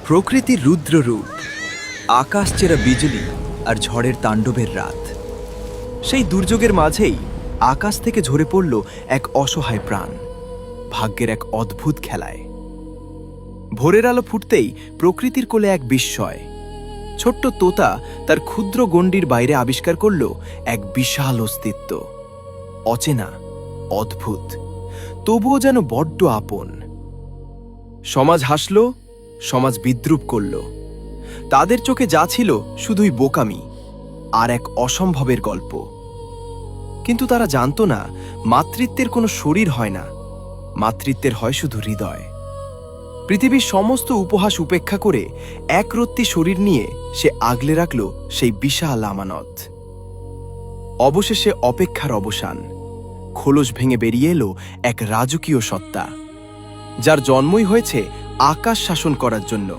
প্রকৃতির রুদ্র রূপ, আকাশ চেরা বিজলি আর ঝড়ের তাণ্ডবের রাত। সেই দুর্যোগের মাঝেই আকাশ থেকে ঝরে পড়ল এক অসহায় প্রাণ, ভাগ্যের এক অদ্ভুত খেলায়। ভোরের আলো ফুটতেই প্রকৃতির কোলে এক বিস্ময়। ছোট্ট তোতা তার ক্ষুদ্র গণ্ডির বাইরে আবিষ্কার করল এক বিশাল অস্তিত্ব, অচেনা, অদ্ভুত, তবুও যেন বড্ড আপন। সমাজ হাসল, সমাজ বিদ্রূপ করল। তাদের চোখে যা ছিল শুধুই বোকামি আর এক অসম্ভবের গল্প। কিন্তু তারা জানত না, মাতৃত্বের কোনো শরীর হয় না, মাতৃত্বের হয় শুধু হৃদয়। পৃথিবীর সমস্ত উপহাস উপেক্ষা করে একরত্তি শরীর নিয়ে সে আগলে রাখল সেই বিশাল আমানত। অবশেষে অপেক্ষার অবসান। খোলস ভেঙে বেরিয়ে এলো এক রাজকীয় সত্তা, যার জন্মই হয়েছে আকাশ শাসন করার জন্য।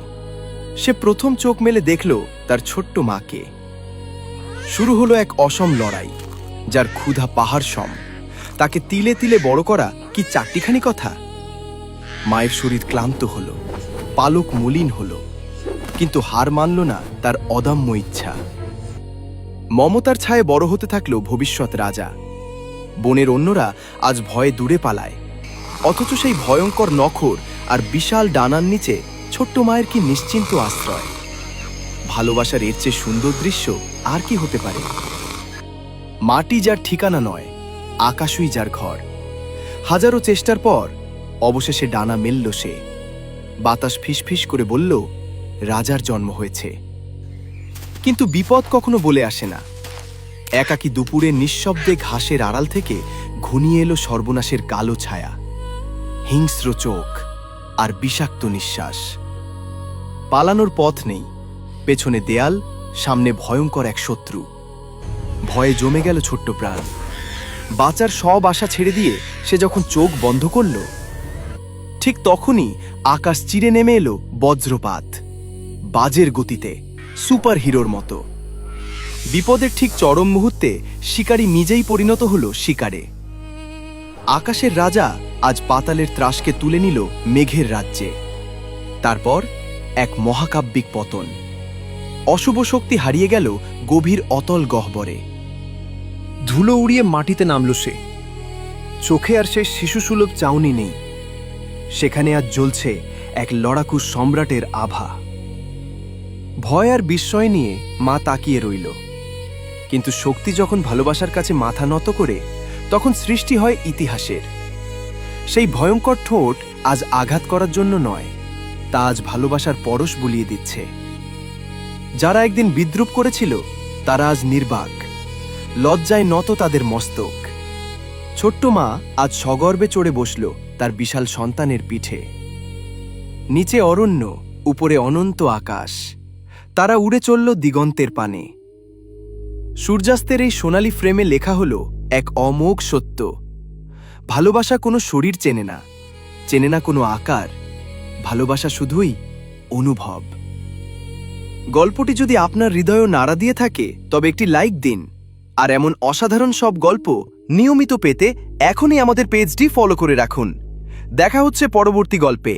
সে প্রথম চোখ মেলে দেখল তার ছোট্ট মাকে। শুরু হলো এক অসম লড়াই, যার ক্ষুধা পাহাড় সম। তাকে তিলে তিলে বড় করা কি চারটিখানি কথা? মায়ের শরীর ক্লান্ত হল, পালক মলিন হল, কিন্তু হার মানল না তার অদম্য ইচ্ছা। মমতার ছায়ে বড় হতে থাকল ভবিষ্যৎ রাজা। বনের অন্যরা আজ ভয়ে দূরে পালায়, অথচ সেই ভয়ঙ্কর নখর আর বিশাল ডানার নিচে ছোট্ট মায়ের কি নিশ্চিন্ত আশ্রয়। ভালোবাসার এর চেয়ে সুন্দর দৃশ্য আর কি হতে পারে? মাটি যার ঠিকানা নয়, আকাশই যার ঘর। হাজারো চেষ্টার পর অবশেষে ডানা মেলল সে। বাতাস ফিসফিস করে বলল, রাজার জন্ম হয়েছে। কিন্তু বিপদ কখনো বলে আসে না। একাকী দুপুরে নিঃশব্দে ঘাসের আড়াল থেকে ঘনিয়ে এলো সর্বনাশের কালো ছায়া, হিংস্র চোখ আর বিষাক্ত নিঃশ্বাস। পালানোর পথ নেই, পেছনে দেয়াল, সামনে ভয়ঙ্কর এক শত্রু। ভয়ে জমে গেল ছোট্ট প্রাণ। বাঁচার সব আশা ছেড়ে দিয়ে সে যখন চোখ বন্ধ করল, ঠিক তখনই আকাশ চিরে নেমে এলো বজ্রপাত, বাজের গতিতে, সুপার হিরোর মতো। বিপদের ঠিক চরম মুহূর্তে শিকারী নিজেই পরিণত হলো শিকারে। আকাশের রাজা আজ পাতালের ত্রাসকে তুলে নিল মেঘের রাজ্যে। তারপর এক মহাকাব্যিক পতন। অশুভ শক্তি হারিয়ে গেল গভীর অতল গহ্বরে। ধুলো উড়িয়ে মাটিতে নামল সে। চোখে আর সে শিশুসুলভ চাউনি নেই। সেখানে আজ জ্বলছে এক লড়াকু সম্রাটের আভা। ভয় আর বিস্ময় নিয়ে মা তাকিয়ে রইল। কিন্তু শক্তি যখন ভালোবাসার কাছে মাথা নত করে, তখন সৃষ্টি হয় ইতিহাসের। সেই ভয়ঙ্কর ঠোঁট আজ আঘাত করার জন্য নয়, তা আজ ভালোবাসার পরশ বুলিয়ে দিচ্ছে। যারা একদিন বিদ্রূপ করেছিল, তারা আজ নির্বাক, লজ্জায় নত তাদের মস্তক। ছোট্ট মা আজ সগর্বে চড়ে বসল তার বিশাল সন্তানের পিঠে। নিচে অরণ্য, উপরে অনন্ত আকাশ। তারা উড়ে চলল দিগন্তের পানে। সূর্যাস্তের এই সোনালি ফ্রেমে লেখা হলো এক অমোঘ সত্য। ভালোবাসা কোনো শরীর চেনে না, চেনে না কোনো আকার। ভালোবাসা শুধুই অনুভব। গল্পটি যদি আপনার হৃদয়ও নাড়া দিয়ে থাকে, তবে একটি লাইক দিন। আর এমন অসাধারণ সব গল্প নিয়মিত পেতে এখনই আমাদের পেজটি ফলো করে রাখুন। দেখা হচ্ছে পরবর্তী গল্পে।